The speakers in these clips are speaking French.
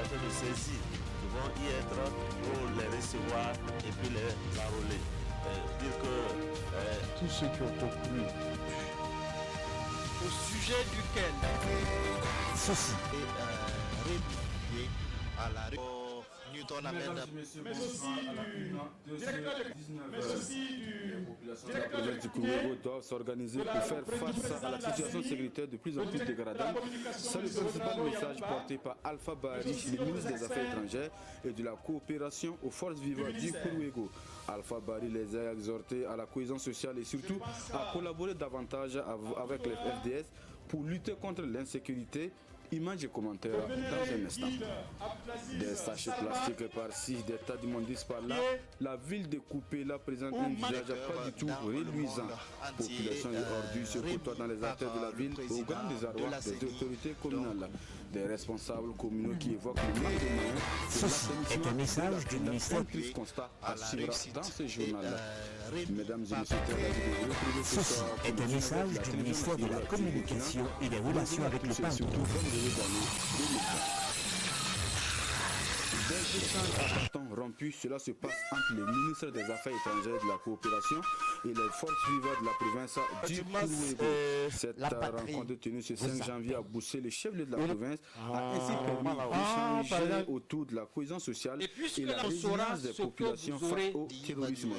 centres de saisie vont y être pour les recevoir et puis les enrôler. Dire que tous ceux qui ont conclu au sujet duquel ceci est répudié à la Newton amène. Mais ceci du directeur du Kourouégo doivent s'organiser pour faire face à la situation sécuritaire de plus en plus dégradante. C'est le principal message porté par Alpha Bari, le ministre des Affaires étrangères et de la coopération aux forces vivantes du Kourouégo. Alpha Bari les a exhortés à la cohésion sociale et surtout à collaborer davantage avec les FDS pour lutter contre l'insécurité. Images et commentaires dans un instant. Des sachets plastiques par-ci, des tas d'immondices par-là. La ville de Coupéla présente un visage pas du tout reluisant. Population et ordures se côtoient dans les artères de la ville au grand désarroi des autorités communales. Des responsables communaux qui évoquent le manque de moyens. Ceci est un message du ministère. Triste constat à suivre dans ce journal. Mesdames et messieurs, ceci est un message du ministère de la Communication et des Relations avec le peuple. Des échanges importants rompus, cela se passe entre le ministre des Affaires étrangères et de la coopération et les forces vivantes de la province du Kourouégo. Cette rencontre tenue ce 5 janvier à Boussé, le chef de la province a ainsi permis d'échanger autour de la cohésion sociale et la résilience des populations face au terrorisme.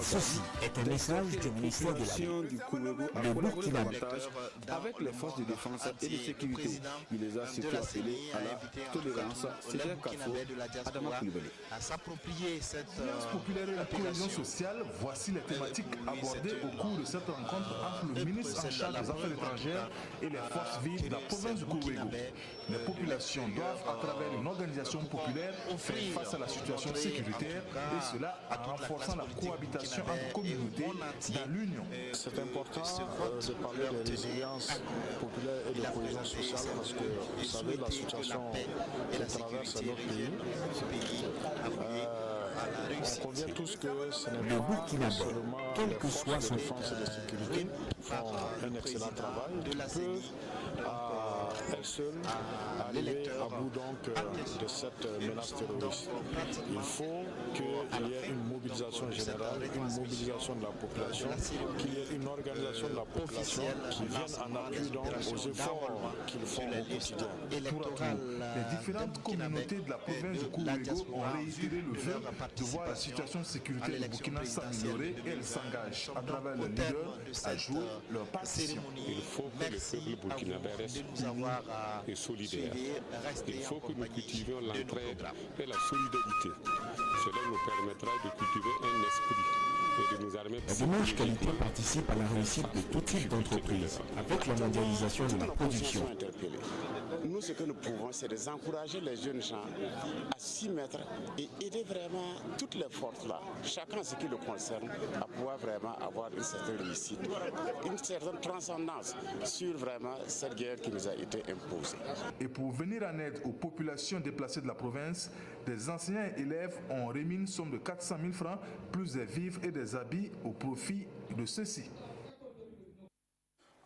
Ceci est un message du ministère de la du Kourouégo a collaboré davantage avec les forces de défense et de sécurité. Il les a surtout appelés à la tolérance. C'était un carrefour Adama Koulibaly. À s'approprier cette populaire et la cohésion sociale, voici les thématiques abordées au cours de cette rencontre entre le ministre en charge des Affaires étrangères et les forces vives de la province du Kourouégo. Les populations doivent, à travers une organisation populaire, faire face à la situation sécuritaire et cela en renforçant la cohabitation entre communautés dans l'Union. C'est important de parler de résilience populaire et de cohésion sociale parce que vous savez la situation que traverse notre pays. On convient tous que ce n'est pas seulement quel que soit son défense et de sécurité font un excellent travail, peut à elle seule arriver à bout donc de cette menace terroriste. Il faut qu'il y ait une mobilisation générale, une mobilisation de la population, qu'il y ait une organisation de la population qui vienne en appui donc aux efforts qu'ils font au quotidien. Les différentes communautés de la province du Kourouégo ont réitéré le vœu de voir la situation sécuritaire du Burkina s'améliorer et elles s'engagent à travers le leader à jouer leur partition. Il faut que le peuple burkinabé reste uni et solidaire. Il faut que nous cultivions l'entraide et la solidarité. Cela nous permettra de cultiver un esprit et de nous armer. La démarche qualité participe à la réussite de tout type d'entreprise avec la mondialisation de la production. Nous, ce que nous pouvons, c'est d'encourager les jeunes gens à s'y mettre et aider vraiment toutes les forces là, chacun ce qui le concerne, à pouvoir vraiment avoir une certaine réussite, une certaine transcendance sur vraiment cette guerre qui nous a été imposée. Et pour venir en aide aux populations déplacées de la province, des enseignants et élèves ont remis une somme de 400 000 francs, plus des vivres et des habits au profit de ceux-ci.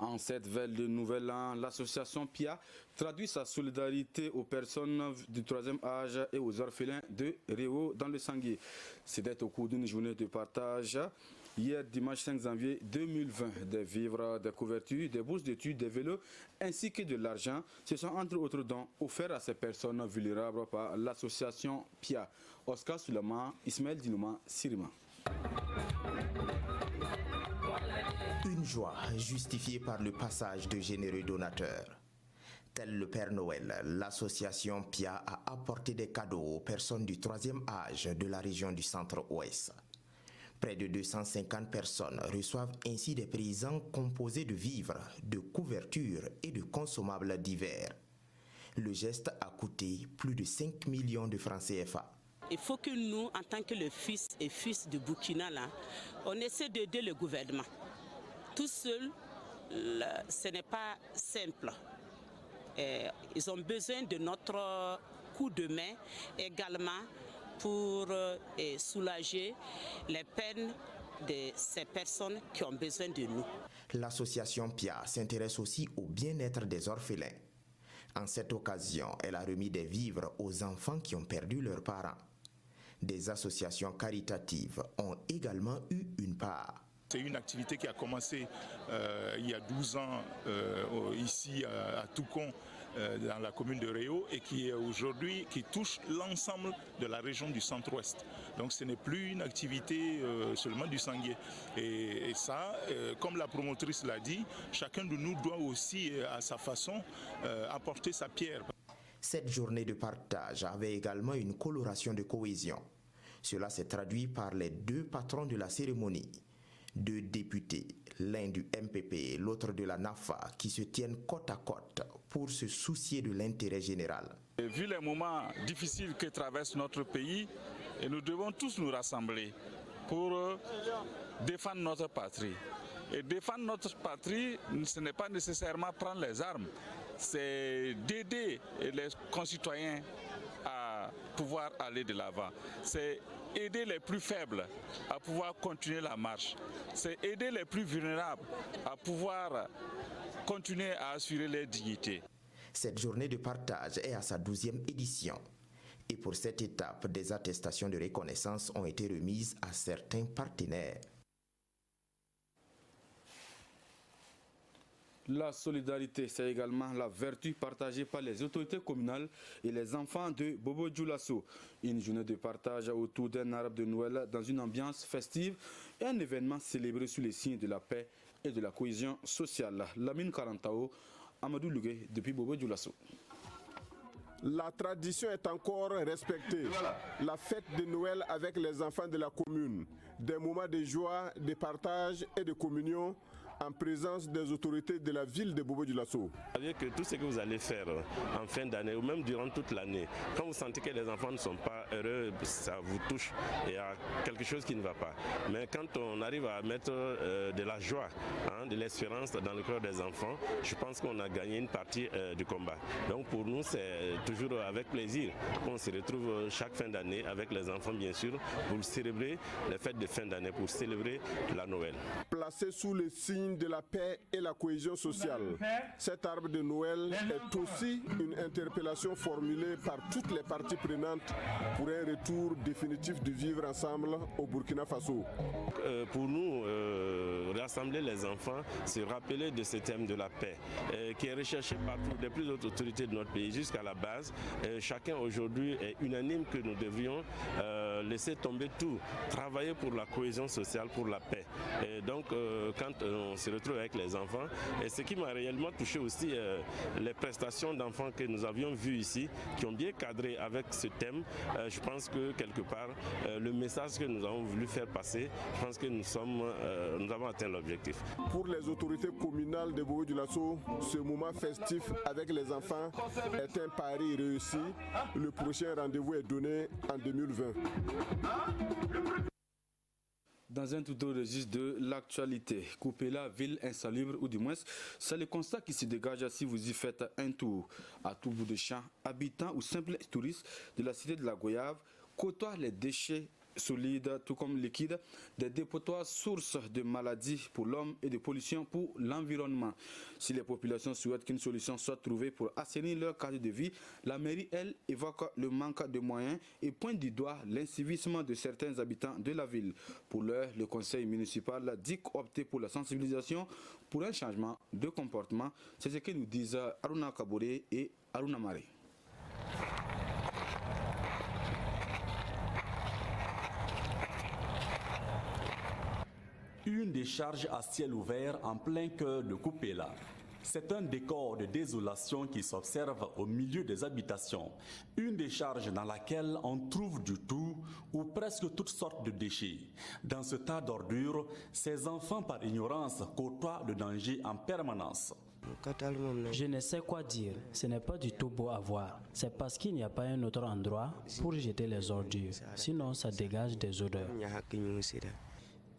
En cette veille de Nouvel An, l'association PIA traduit sa solidarité aux personnes du troisième âge et aux orphelins de Réau dans le Sanguier. C'était au cours d'une journée de partage. Hier, dimanche 5 janvier 2020, des vivres, des couvertures, des bourses d'études, des vélos ainsi que de l'argent, ce sont entre autres dons offerts à ces personnes vulnérables par l'association PIA. Oscar Suleiman, Ismaël Dinouma, Sirima. Une joie justifiée par le passage de généreux donateurs. Tel le Père Noël, l'association PIA a apporté des cadeaux aux personnes du troisième âge de la région du Centre-Ouest. Près de 250 personnes reçoivent ainsi des présents composés de vivres, de couvertures et de consommables divers. Le geste a coûté plus de 5 millions de francs CFA. Il faut que nous, en tant que le fils et fils de Burkina, là, on essaie d'aider le gouvernement. Tout seul, ce n'est pas simple. Ils ont besoin de notre coup de main également pour soulager les peines de ces personnes qui ont besoin de nous. L'association PIA s'intéresse aussi au bien-être des orphelins. En cette occasion, elle a remis des vivres aux enfants qui ont perdu leurs parents. Des associations caritatives ont également eu une part. C'est une activité qui a commencé il y a 12 ans ici à Toucon, dans la commune de Réau, et qui aujourd'hui touche l'ensemble de la région du centre-ouest. Donc ce n'est plus une activité seulement du Sanguier. Et ça, comme la promotrice l'a dit, chacun de nous doit aussi à sa façon apporter sa pierre. Cette journée de partage avait également une coloration de cohésion. Cela s'est traduit par les deux patrons de la cérémonie. Deux députés, l'un du MPP et l'autre de la NAFA, qui se tiennent côte à côte pour se soucier de l'intérêt général. Vu les moments difficiles que traverse notre pays, nous devons tous nous rassembler pour défendre notre patrie. Et défendre notre patrie, ce n'est pas nécessairement prendre les armes, c'est d'aider les concitoyens à pouvoir aller de l'avant. C'est aider les plus faibles à pouvoir continuer la marche. C'est aider les plus vulnérables à pouvoir continuer à assurer leur dignité. Cette journée de partage est à sa 12e édition. Et pour cette étape, des attestations de reconnaissance ont été remises à certains partenaires. La solidarité, c'est également la vertu partagée par les autorités communales et les enfants de Bobo Dioulasso. Une journée de partage autour d'un arbre de Noël dans une ambiance festive et un événement célébré sous les signes de la paix et de la cohésion sociale. Lamine Karantao, Amadou Lugue, depuis Bobo Dioulasso. La tradition est encore respectée. La fête de Noël avec les enfants de la commune. Des moments de joie, de partage et de communion en présence des autorités de la ville de Bobo Dioulasso. Vous savez que tout ce que vous allez faire en fin d'année ou même durant toute l'année, quand vous sentez que les enfants ne sont pas heureux, ça vous touche, il y a quelque chose qui ne va pas. Mais quand on arrive à mettre de la joie, de l'espérance dans le cœur des enfants, je pense qu'on a gagné une partie du combat. Donc pour nous, c'est toujours avec plaisir qu'on se retrouve chaque fin d'année avec les enfants, bien sûr, pour célébrer les fêtes de fin d'année, pour célébrer la Noël. Placé sous le signe de la paix et la cohésion sociale, cet arbre de Noël est aussi une interpellation formulée par toutes les parties prenantes pour un retour définitif du vivre ensemble au Burkina Faso. Pour nous, rassembler les enfants, se rappeler de ce thème de la paix, qui est recherché par les plus hautes autorités de notre pays jusqu'à la base. Chacun aujourd'hui est unanime que nous devrions laisser tomber tout, travailler pour la cohésion sociale, pour la paix. Et donc, quand on se retrouve avec les enfants, et ce qui m'a réellement touché aussi, les prestations d'enfants que nous avions vues ici, qui ont bien cadré avec ce thème. Je pense que quelque part, le message que nous avons voulu faire passer, je pense que nous avons atteint l'objectif. Pour les autorités communales de Bobo Dioulasso, ce moment festif avec les enfants est un pari réussi. Le prochain rendez-vous est donné en 2020. Dans un tout autre registre de l'actualité, Coupéla, ville insalubre, ou du moins, c'est le constat qui se dégage si vous y faites un tour. À tout bout de champ, habitants ou simples touristes de la cité de la Goyave côtoient les déchets solides, tout comme liquides, des dépotoirs sources de maladies pour l'homme et de pollution pour l'environnement. Si les populations souhaitent qu'une solution soit trouvée pour assainir leur cadre de vie, la mairie, elle, évoque le manque de moyens et pointe du doigt l'incivisme de certains habitants de la ville. Pour l'heure, le conseil municipal dit opter pour la sensibilisation pour un changement de comportement. C'est ce que nous disent Aruna Kabore et Aruna Mare. Une décharge à ciel ouvert en plein cœur de Coupéla. C'est un décor de désolation qui s'observe au milieu des habitations. Une décharge dans laquelle on trouve du tout ou presque toutes sortes de déchets. Dans ce tas d'ordures, ces enfants par ignorance côtoient le danger en permanence. Je ne sais quoi dire, ce n'est pas du tout beau à voir. C'est parce qu'il n'y a pas un autre endroit pour jeter les ordures. Sinon, ça dégage des odeurs.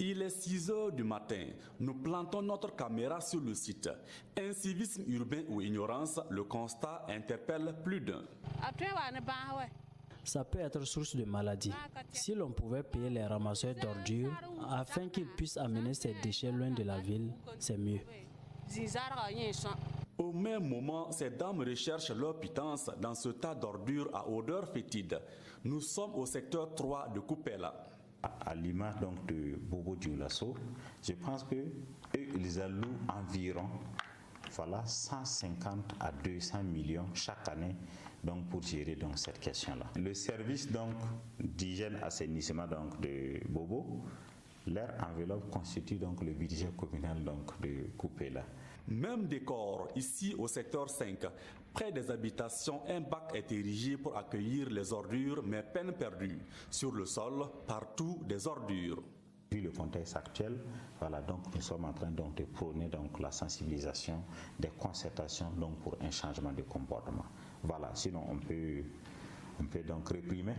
Il est 6 heures du matin. Nous plantons notre caméra sur le site. Incivisme urbain ou ignorance, le constat interpelle plus d'un. Ça peut être source de maladie. Si l'on pouvait payer les ramasseurs d'ordures afin qu'ils puissent amener ces déchets loin de la ville, c'est mieux. Au même moment, ces dames recherchent leur pitance dans ce tas d'ordures à odeur fétide. Nous sommes au secteur 3 de Kupela. À l'image donc de Bobo Dioulasso, je pense qu'ils allouent environ 150 à 200 millions chaque année donc, pour gérer donc, cette question-là. Le service donc, d'hygiène assainissement donc, de Bobo, leur enveloppe constitue donc, le budget communal donc, de Kupela. Même décor, ici au secteur 5. Près des habitations, un bac est érigé pour accueillir les ordures, mais peine perdue. Sur le sol, partout des ordures. Vu le contexte actuel, donc nous sommes en train donc, de prôner donc, la sensibilisation, des concertations donc, pour un changement de comportement. Sinon on peut donc réprimer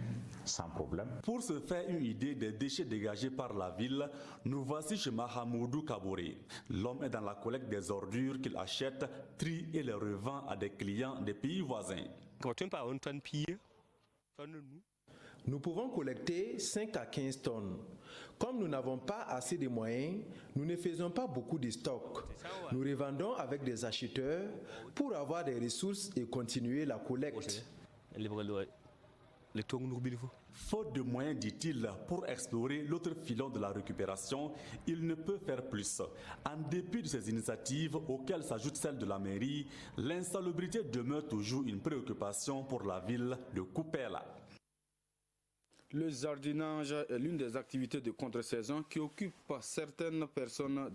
sans problème. Pour se faire une idée des déchets dégagés par la ville, nous voici chez Mahamoudou Kabouré. L'homme est dans la collecte des ordures qu'il achète, trie et les revend à des clients des pays voisins. Nous pouvons collecter 5 à 15 tonnes. Comme nous n'avons pas assez de moyens, nous ne faisons pas beaucoup de stocks. Nous revendons avec des acheteurs pour avoir des ressources et continuer la collecte. Faute de moyens, dit-il, pour explorer l'autre filon de la récupération, il ne peut faire plus. En dépit de ces initiatives, auxquelles s'ajoute celle de la mairie, l'insalubrité demeure toujours une préoccupation pour la ville de Kupela. Le jardinage est l'une des activités de contre-saison qui occupe certaines personnes,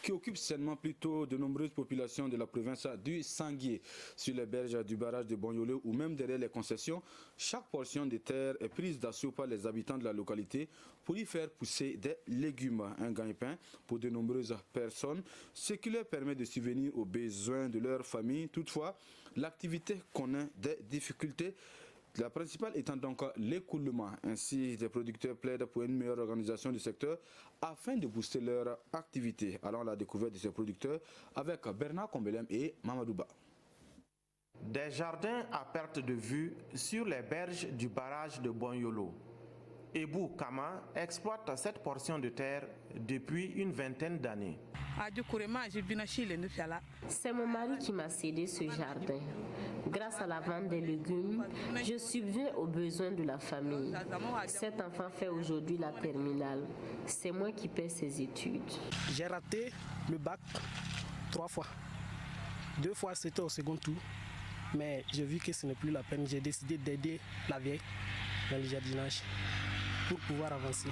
qui occupe seulement plutôt de nombreuses populations de la province du Sanguier. Sur les berges du barrage de Bonyolo ou même derrière les concessions, chaque portion de terre est prise d'assaut par les habitants de la localité pour y faire pousser des légumes, un gagne-pain pour de nombreuses personnes, ce qui leur permet de subvenir aux besoins de leur famille. Toutefois, l'activité connaît des difficultés. La principale étant donc l'écoulement. Ainsi, les producteurs plaident pour une meilleure organisation du secteur afin de booster leur activité. Allons à la découverte de ces producteurs avec Bernard Kombelem et Mamadouba. Des jardins à perte de vue sur les berges du barrage de Bonyolo. Ebou Kama exploite cette portion de terre depuis une vingtaine d'années. C'est mon mari qui m'a cédé ce jardin. Grâce à la vente des légumes, je subviens aux besoins de la famille. Cet enfant fait aujourd'hui la terminale. C'est moi qui paie ses études. J'ai raté le bac 3 fois. 2 fois c'était au second tour. Mais j'ai vu que ce n'est plus la peine. J'ai décidé d'aider la vieille dans le jardinage pour pouvoir avancer.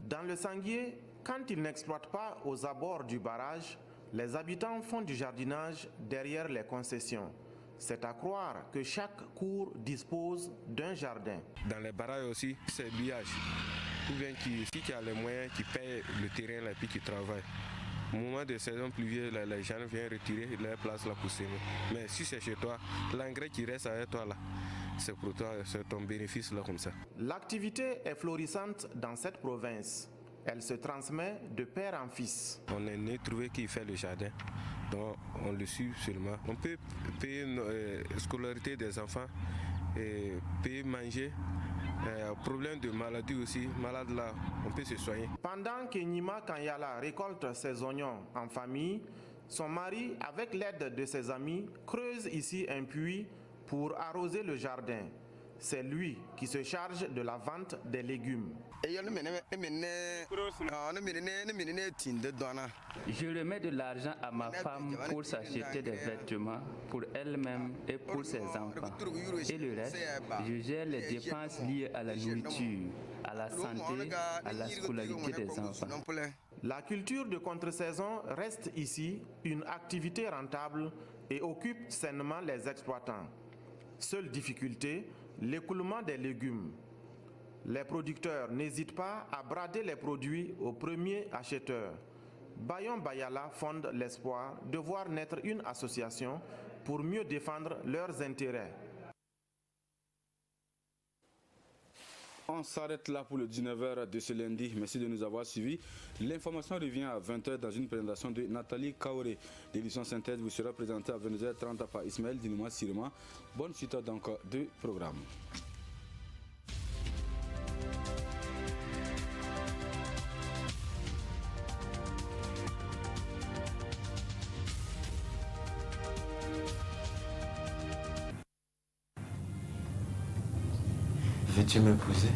Dans le Sanguier, quand ils n'exploitent pas aux abords du barrage, les habitants font du jardinage derrière les concessions. C'est à croire que chaque cour dispose d'un jardin. Dans les barrages aussi, c'est l'uage. Ou bien qui a les moyens, qui paye le terrain là, puis qui travaille. Au moment de saison pluvieuse, les gens viennent retirer leur place là pour semer. Mais si c'est chez toi, l'engrais qui reste avec toi là, c'est pour toi, c'est ton bénéfice là comme ça. L'activité est florissante dans cette province. Elle se transmet de père en fils. On est né trouvé qui fait le jardin, donc on le suit seulement. On peut payer la scolarité des enfants, et payer manger. Problème de maladie aussi, malade là, on peut se soigner. Pendant que Nima Kanyala récolte ses oignons en famille, son mari, avec l'aide de ses amis, creuse ici un puits pour arroser le jardin. C'est lui qui se charge de la vente des légumes. Je remets de l'argent à ma femme pour s'acheter des vêtements pour elle-même et pour ses enfants. Et le reste, je gère les dépenses liées à la nourriture, à la santé, à la scolarité des enfants. La culture de contre-saison reste ici une activité rentable et occupe sainement les exploitants. Seule difficulté, l'écoulement des légumes. Les producteurs n'hésitent pas à brader les produits aux premiers acheteurs. Bayon Bayala fonde l'espoir de voir naître une association pour mieux défendre leurs intérêts. On s'arrête là pour le 19h de ce lundi. Merci de nous avoir suivis. L'information revient à 20h dans une présentation de Nathalie Kaoré. L'édition synthèse vous sera présentée à 22h30 par Ismaël Dinouma Sirima. Bonne suite donc du programme. Veux-tu m'épouser?